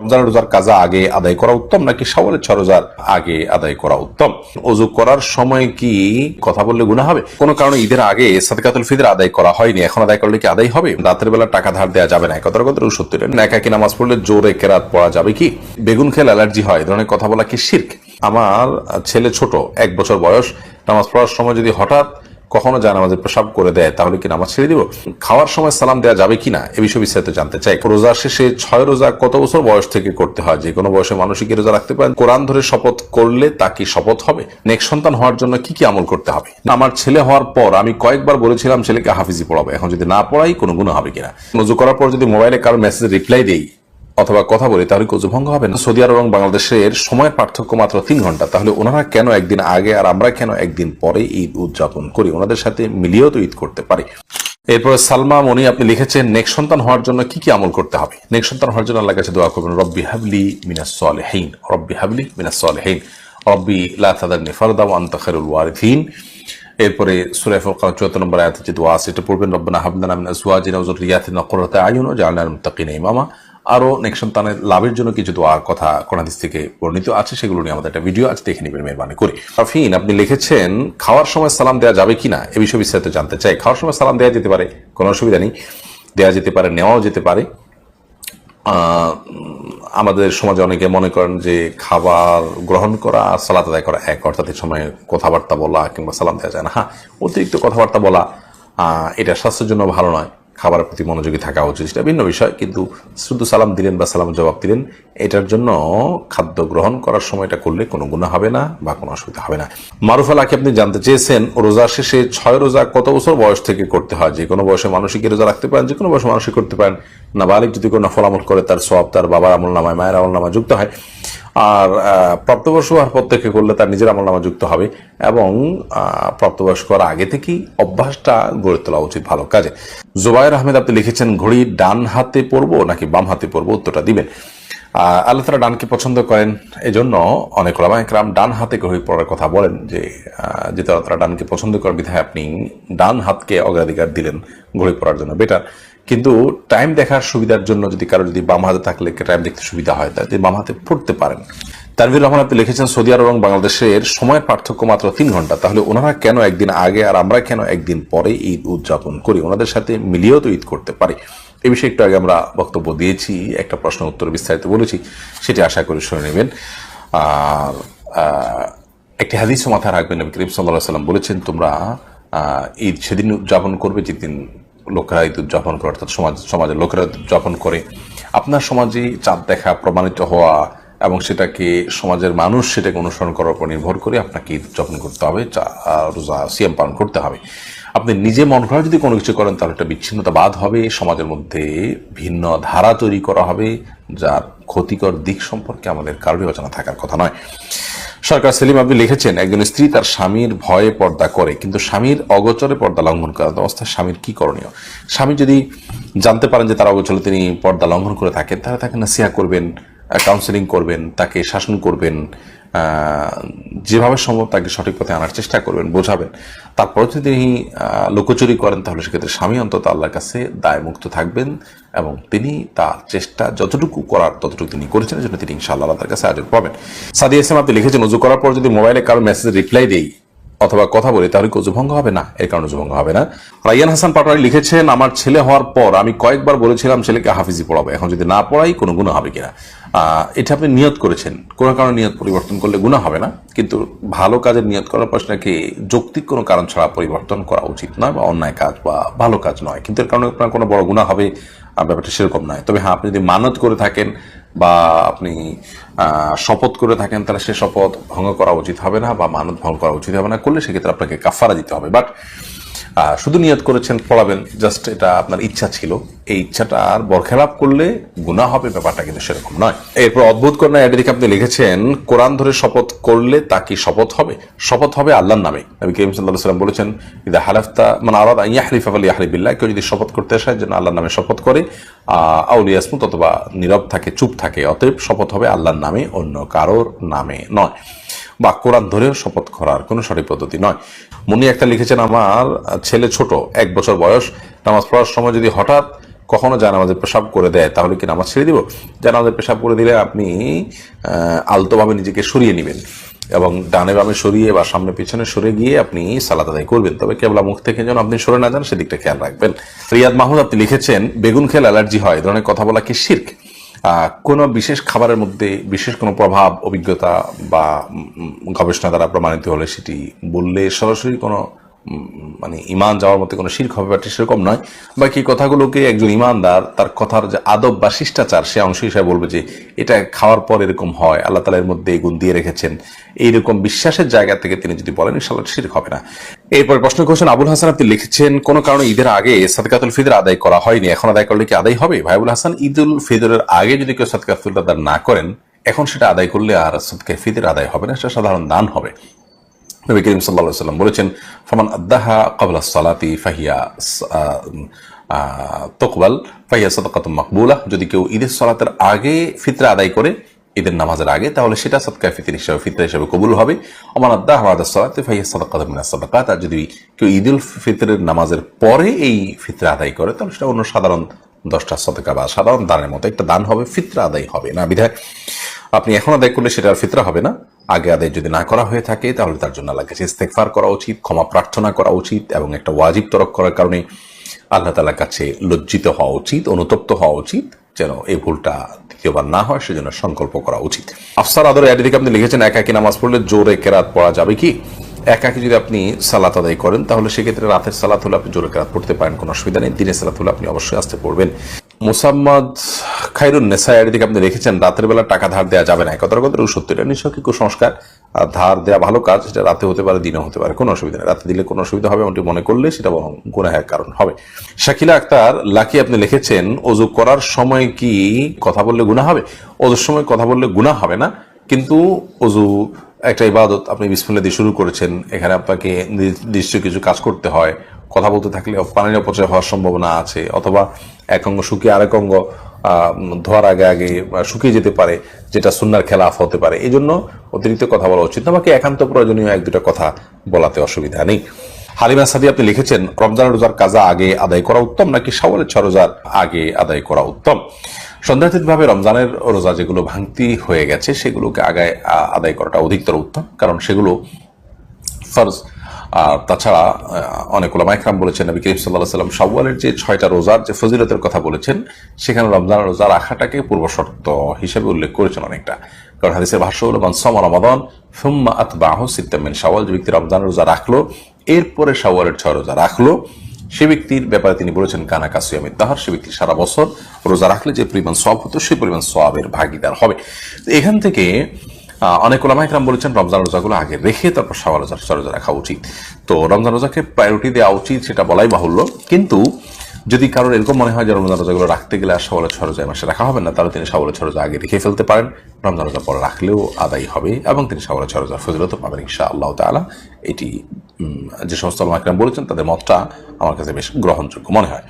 রমজানের রোজার কাজা আগে আদায় করা উত্তম নাকি শাওয়ালের 6 রোজার আগে আদায় করা উত্তম? ওযু করার সময় কি কথা বললে গুনাহ হবে? কোনো কারণে ঈদের আগে সাদকাতুল ফিতর আদায় করা হয়নি, এখন আদায় করলে কি আদায় হবে? রাতের বেলা টাকা ধার দেওয়া যাবে না, কথার কথা 70 একাকি নামাজ পড়লে জোরে কেরাত পড়া যাবে কি? বেগুন খেলে অ্যালার্জি হয়, এই ধরনের কথা বলা কি শিরক? আমার ছেলে ছোট, 1 বছর বয়স, নামাজ পড়ার সময় যদি হঠাৎ কখনো জানামাজে পেশাব করে দেয় তাহলে কি নামাজ ছেড়ে দিব? খাওয়ার সময় সালাম দেওয়া যাবে কিনা এ বিষয়ে বিস্তারিত জানতে চাই। রোজা শেষে 6 রোজা কত বছর বয়স থেকে করতে হয়? যে কোনো বয়সে মানুষই কি রোজা রাখতে পারেন? কোরআন ধরে শপথ করলে তা কি শপথ হবে? নেক্সট সন্তান হওয়ার জন্য কি কি আমল করতে হবে? আমার ছেলে হওয়ার পর আমি কয়েকবার বলেছিলাম ছেলেকে হাফিজি পড়াবো, এখন যদি না পড়াই কোনো গুনাহ হবে কিনা? ওযু করার পর যদি মোবাইলে কারো মেসেজ রিপ্লাই দেই অথবা কথা বলি তাহলে কি ওযু ভঙ্গ হবে না? সৌদি আরব এবং বাংলাদেশের সময়ের পার্থক্য মাত্র 3 ঘন্টা, তাহলে ওনারা কেন একদিন আগে আর আমরা কেন একদিন পরে ঈদ উদযাপন করি? ওনাদের সাথে মিলিয়েও তো ঈদ করতে পারি। এরপরে সালমা মনি আপনি লিখেছেন নেক্সট সন্তান হওয়ার জন্য কি কি আমল করতে হবে? নেক্সট সন্তান হওয়ার জন্য আল্লাহর কাছে দোয়া করবেন, রব্বি হাবলি মিনাস সালিহিন, রব্বি হাবলি মিনাস সালিহিন, রব্বি লা তাদারনি ফারদা ওয়া আনতা খায়রুল ওয়ারিথিন। এরপরে সূরা ফুরকান 74 নম্বর আয়াতে যে দোয়া আছে এটা পড়বেন, রব্বানা হাব লানা মিন আজওয়াজিনা ওয়া যুররিয়াতিনা কুররাতা আয়ুন ওয়াজআলনা লিল মুত্তাকিনা ইমামা। আরো নেক্সট সন্তানের লাভের জন্য কিছু দোয়ার কথা কোরআন হাদিস থেকে বর্ণিত আছে, সেগুলো নিয়ে আমাদের একটা ভিডিও আছে, দেখে নেবেন মেহরবানি করে। আফিন আপনি লিখেছেন খাওয়ার সময় সালাম দেওয়া যাবে কিনা এ বিষয়ে বিস্তারিত জানতে চাই। খাওয়ার সময় সালাম দেওয়া যেতে পারে, কোনো অসুবিধা নেই, দেওয়া যেতে পারে, নেওয়াও যেতে পারে। আমাদের সমাজে অনেকে মনে করেন যে খাবার গ্রহণ করা আর সালাত আদায় করা এক, অর্থাৎ এই সময় কথাবার্তা বলা কিংবা সালাম দেওয়া যায় না। হ্যাঁ, অতিরিক্ত কথাবার্তা বলা এটা স্বাস্থ্যের জন্য ভালো নয়, খাবারের প্রতি মনোযোগী থাকা উচিত, সেটা ভিন্ন বিষয়। কিন্তু শুধু সালাম দিলেন বা সালাম জবাব দিলেন, এটার জন্য খাদ্য গ্রহণ করার সময় এটা করলে কোনো গুনাহ হবে না বা কোনো অসুবিধা হবে না। মারুফ আলাকে আপনি জানতে চেয়েছেন রোজা শেষে 6 রোজা কত বছর বয়স থেকে করতে হয়? যে কোনো বয়সে মানুষই কি রোজা রাখতে পারেন? যে কোনো বয়সে মানুষই করতে পারেন। নাবালিগ যদি কোনো নফল আমল করে তার সওয়াব তার বাবার আমল নামায়, মায়ের আমল নামায় যুক্ত হয়, আর প্রাপ্তবয়স্ক হওয়ার পর থেকে করলে তার নিজের আমল নামা যুক্ত হবে, এবং প্রাপ্তবয়স্ক হওয়ার আগে থেকেই অভ্যাসটা গড়ে তোলা উচিত ভালো কাজে। জুবায়ের আহমেদ আপনি লিখেছেন ঘড়ি ডান হাতে পরবো নাকি বাম হাতে পরবো? উত্তরটা দিবেন। আল্লাহ তাআলা ডানকে পছন্দ করেন, এজন্য অনেক উলামা ইকরাম ডান হাতে ঘড়ি পরার কথা বলেন, যে যেহেতু আল্লাহ তাআলা ডানকে পছন্দ করেন বিধায় আপনি ডান হাতকে অগ্রাধিকার দিলেন ঘড়ি পরার জন্য, বেটার। কিন্তু টাইম দেখার সুবিধার জন্য যদি কারো যদি বাম হাতে থাকলে টাইম দেখতে সুবিধা হয়, তাহলে বাম হাতে পড়তে পারেন। তানভীর রহমান আপনি লিখেছেন সৌদি আরব এবং বাংলাদেশের সময়ের পার্থক্য মাত্র 3 ঘন্টা, তাহলে ওনারা কেন একদিন আগে আর আমরা কেন একদিন পরে ঈদ উদযাপন করি? ওনাদের সাথে মিলিয়েও তো ঈদ করতে পারি। এই বিষয়ে একটু আগে আমরা বক্তব্য দিয়েছি, একটা প্রশ্ন উত্তর বিস্তারিত বলেছি, সেটি আশা করি শুনে নেবেন। আর একটি হাদিসও মাথায় রাখবেন, নবী করিম সাল্লাল্লাহু আলাইহি ওয়াসাল্লাম বলেছেন তোমরা ঈদ সেদিন উদযাপন করবে যেদিন লোকেরা ঈদ উদযাপন করে, অর্থাৎ সমাজের লোকেরা উদযাপন করে। আপনার সমাজে চাঁদ দেখা প্রমাণিত হওয়া এবং সেটাকে সমাজের মানুষ সেটাকে অনুসরণ করার উপর নির্ভর করে আপনাকে ঈদ উদযাপন করতে হবে, রোজা সিয়াম পালন করতে হবে। আপনি নিজে মন করা যদি কোনো কিছু করেন তাহলে একটা বিচ্ছিন্নতা বাদ হবে, সমাজের মধ্যে ভিন্ন ধারা তৈরি করা হবে, যার ক্ষতিকর দিক সম্পর্কে আমাদের কারোরই অজানা থাকার কথা নয়। সরকার সেলিম আপনি লিখেছেন একজন স্ত্রী তার স্বামীর ভয়ে পর্দা করে, কিন্তু স্বামীর অগোচরে পর্দা লঙ্ঘন করার অবস্থায় স্বামীর কি করণীয়? স্বামী যদি জানতে পারেন যে তার অগোচরে তিনি পর্দা লঙ্ঘন করে থাকেন, তাহলে তাকে নাসিহা করবেন, কাউন্সেলিং করবেন, তাকে শাসন করবেন, যেভাবে সম্ভব তাকে সঠিক পথে আনার চেষ্টা করবেন, বোঝাবেন। তারপর যদি তিনি লুকোচুরি করেন তাহলে সেক্ষেত্রে স্বামী অন্তত আল্লাহর কাছে দায়মুক্ত থাকবেন, এবং তিনি তার চেষ্টা যতটুকু করার ততটুকু তিনি করেছেন, এজন্য তিনি ইনশাআল্লাহ তার কাছে আজর পাবেন। সাদিয়া ইসলাম আপনি লিখেছেন ওযু করার পর যদি মোবাইলে কারো মেসেজ রিপ্লাই দেই অথবা কথা বলি তাহলে কি ওযু ভঙ্গ হবে না? এর কারণে ওযু ভঙ্গ হবে না। রাইয়ান হাসান পাটোয়ারি লিখেছেন আমার ছেলে হওয়ার পর আমি কয়েকবার বলেছিলাম ছেলেকে হাফিজি পড়াবো, এখন যদি না পড়াই কোনো গুনাহ হবে কিনা? এটা আপনি নিয়ত করেছেন, কোনো কারণে নিয়ত পরিবর্তন করলে গুনাহ হবে না, কিন্তু ভালো কাজের নিয়ত করার পর সেটাকে যৌক্তিক কোনো কারণ ছাড়া পরিবর্তন করা উচিত নয়, বা অন্যায় কাজ বা ভালো কাজ নয়, কিন্তু এর কারণে আপনার কোনো বড় গুনাহ হবে ব্যাপারটা সেরকম নয়। তবে হ্যাঁ, আপনি যদি মানত করে থাকেন বা আপনি শপথ করে থাকেন তাহলে সে শপথ ভঙ্গ করা উচিত হবে না, বা মানত ভঙ্গ করা উচিত হবে না। করলে সেক্ষেত্রে আপনাকে কাফারা দিতে হবে। বাট শুধু নিয়ত করেছেন পড়াবেন, জাস্ট এটা আপনার ইচ্ছা ছিল, এই ইচ্ছাটা আর বরখেলাপ করলে গুনাহ হবে, ব্যাপারটা কিন্তু সেরকম নয়। এরপর অদ্ভুত কন্যা এদিকে আপনি লিখেছেন কোরআন ধরে শপথ করলে তা কি শপথ হবে? শপথ হবে আল্লাহর নামে। নবী করিম সাল্লাল্লাহু আলাইহি ওয়াসাল্লাম বলেছেন ইদা হালাফতা মান আরাদা আন ইয়াহলিফা ফালইয়াহলিফ বিল্লাহ, কেউ যদি শপথ করতে চায় যেন আল্লাহর নামে শপথ করে, আও লিয়াসমুত, অথবা নীরব থাকে, চুপ থাকে। অতএব শপথ হবে আল্লাহর নামে, অন্য কারোর নামে নয়, বা কোরআন ধরেও শপথ করার কোনো সঠিক পদ্ধতি নয়। মুনি একটা লিখেছেন আমার ছেলে ছোট, 1 বছর বয়স, নামাজ পড়ার সময় যদি হঠাৎ কখনো জানামাজে পেশাব করে দেয় তাহলে কি নামাজ ছেড়ে দিব? জানামাজে পেশাব করে দিলে আপনি আলতোভাবে নিজেকে সরিয়ে নেবেন এবং ডানে বামে সরিয়ে বা সামনে পিছনে সরে গিয়ে আপনি সালাত আদায় করবেন, তবে কেবলা মুখ থেকে যেন আপনি সরে না যান সেদিকটা খেয়াল রাখবেন। রিয়াদ মাহমুদ আপনি লিখেছেন বেগুন খেলে অ্যালার্জি হয়, এই ধরনের কথা বলা কি শিরক? কোনো বিশেষ খাবারের মধ্যে বিশেষ কোনো প্রভাব, অভিজ্ঞতা বা গবেষণা দ্বারা প্রমাণিত হলে সেটি বললে সরাসরি কোনো মানে ইমান যাওয়ার মধ্যে কোনো শিরক হবে ব্যাপারটি সেরকম নয়। বাকি কথাগুলোকে একজন ইমানদার তার কথার যে আদব বা শিষ্টাচার সে অংশ হিসাবে বলবে যে এটা খাওয়ার পর এরকম হয়, আল্লাহ তাআলা এর মধ্যে এই গুণ দিয়ে রেখেছেন, এইরকম বিশ্বাসের জায়গা থেকে তিনি যদি বলেন ইনশাআল্লাহ শিরক হবে না। এরপর প্রশ্ন করছেন আবুল হাসান আপনি লিখেছেন কোনো কারণে ঈদের আগে সাদকাতুল ফিতর আদায় করা হয়নি, এখন আদায় করলে কি আদায় হবে? ভাই আবুল হাসান, ঈদুল ফিতরের আগে যদি কেউ সাদকাতুল ফিতর আদায় না করেন এখন সেটা আদায় করলে আর সাদকাতুল ফিতর আদায় হবে না, সেটা সাধারণ দান হবে। নবী করিম সাল্লাল্লাহু আলাইহি ওয়াসাল্লাম বলেছেন ফামান আদ্দাহা ক্বাবলা সালাতি ফাহিয়া তুকবাল ফাহিয়া সাদাকাতুম মাকবুলা, যদি কেউ ঈদের সালাতের আগে ফিতরা আদায় করে ঈদের নামাজের আগে তাহলে সেটা সাদকায়ে ফিতর হিসেবে ফিতরা হিসেবে কবুল হবে। ওমান আদ্দাহা বাদা সালাতি ফাহিয়া সাদাকাতুম মিনাস সাদাকাত, আর যদি কেউ ঈদুল ফিতরের নামাজের পরে এই ফিতরা আদায় করে তাহলে সেটা অন্য সাধারণ 10টা সাদকা বা সাধারণ দানের মতো একটা দান হবে, ফিতরা আদায় হবে না। বিধায় আপনি এখন আদায় করলে সেটা আর ফিতরা হবে না, আগে আদায় যদি না করা হয়ে থাকে তাহলে তার জন্য আল্লাহর কাছে ইস্তেগফার করা উচিত, ক্ষমা প্রার্থনা করা উচিত এবং একটা ওয়াজিব তরক করার কারণে আল্লাহ তাআলার কাছে লজ্জিত হওয়া উচিত, অনুতপ্ত হওয়া উচিত, যেন এই ভুলটা দ্বিতীয়বার না হয় সেজন্য সংকল্প করা উচিত। আফসার আদর এর দিকে আপনি লিখেছেন একাকী নামাজ পড়লে জোরে কেরাত পড়া যাবে কি? একাকী যদি আপনি সালাত আদায় করেন তাহলে সেক্ষেত্রে রাতের সালাত হলে আপনি জোরে কেরাত পড়তে পারেন, কোনো অসুবিধা নেই। দিনের সালাত হলে আপনি অবশ্যই আস্তে পড়বেন। মুসাম্মদ খায়রুন নেসা এর দিকে আপনি লিখেছেন রাতের বেলা টাকা ধার দেওয়া যাবে না, কথার কথা সত্য, এটা নিশ্চয় কি কুসংস্কার। ধার দেওয়া ভালো কাজ, সেটা রাতে হতে পারে দিনে হতে পারে, কোনো অসুবিধা নেই। রাতে দিলে কোনো অসুবিধা হবে এমনটি মনে করলে সেটা বরং গুনাহের কারণ হবে। শাকিলা আক্তার লাকি আপনি লিখেছেন অজু করার সময় কি কথা বললে গুনাহ হবে? অজুর সময় কথা বললে গুনাহ হবে না, কিন্তু অজু একটা ইবাদত, আপনি বিসমিল্লাহ দিয়ে শুরু করেছেন, এখানে আপনাকে নির্দিষ্ট কিছু কাজ করতে হয়, কথা বলতে থাকলে পানির অপচয় হওয়ার সম্ভাবনা আছে, অথবা এক অঙ্গ শুকিয়ে আরেক অঙ্গ ধোয়ার আগে আগে শুকিয়ে যেতে পারে, যেটা সুন্নার খেলাফ হতে পারে, এই জন্য অতিরিক্ত কথা বলা উচিত না। বাকি একান্ত প্রয়োজনীয় এক দুটা কথা বলাতে অসুবিধা নেই। হালিমা সাদি আপনি লিখেছেন রমজান রোজার কাজা আগে আদায় করা উত্তম নাকি শাওয়ালের 6 রোজার আগে আদায় করা উত্তম? সন্দেহাতীতভাবে রমজানের রোজা যেগুলো ভাঙতি হয়ে গেছে সেগুলোকে আগে আদায় করাটা অধিকতর উত্তম, কারণ সেগুলো ফরজ। আর তাছাড়া অনেক ওলামা ইকরাম বলেছেন নবী করিম সাল্লাল্লাহু আলাইহি ওয়াসাল্লাম শাওয়ালের যে 6টা রোজার যে ফজিলতের কথা বলেছেন সেখানে রমজান রোজা রাখাটাকে পূর্ব শর্ত হিসেবে উল্লেখ করেছেন অনেকটা, কারণ হাদিসের ভাষ্য হলো মান সামা রমাদান সুম্মা আতবাহু সিত্তাম মিন শাওয়াল, যে ব্যক্তি রমজান রোজা রাখলো এরপরে শাওয়ালের 6 রোজা রাখলো সে ব্যক্তির ব্যাপারে তিনি বলেছেন কানা কাসিয়ামিদ দাহর, সে ব্যক্তি সারা বছর রোজা রাখলে যে পরিমাণ সওয়াব হতো সেই পরিমাণ সওয়াবের ভাগীদার হবে। এখান থেকে অনেক ওলামা ইকরাম বলেছেন রমজান রোজাগুলো আগে রেখে তারপর শাওয়াল রোজা 6 রোজা রাখা উচিত। তো রমজান রোজাকে প্রায়োরিটি দেওয়া উচিত সেটা বলাই বাহুল্য, কিন্তু যদি কারোর এরকম মনে হয় যে রমজান রোজাগুলো রাখতে গেলে আর শাওয়ালের 6 রোজা মাসে রাখা হবে না, তাহলে তিনি শাওয়ালের 6 রোজা আগে রেখে ফেলতে পারেন, রমজান রোজা পরে রাখলেও আদায় হবে এবং তিনি শাওয়ালের 6 রোজার ফজিলত পাবেন ইনশাআল্লাহ তাআলা। এটি যে সমস্ত ওলামা ইকরাম বলেছেন তাদের মতটা আমার কাছে বেশ গ্রহণযোগ্য মনে হয়।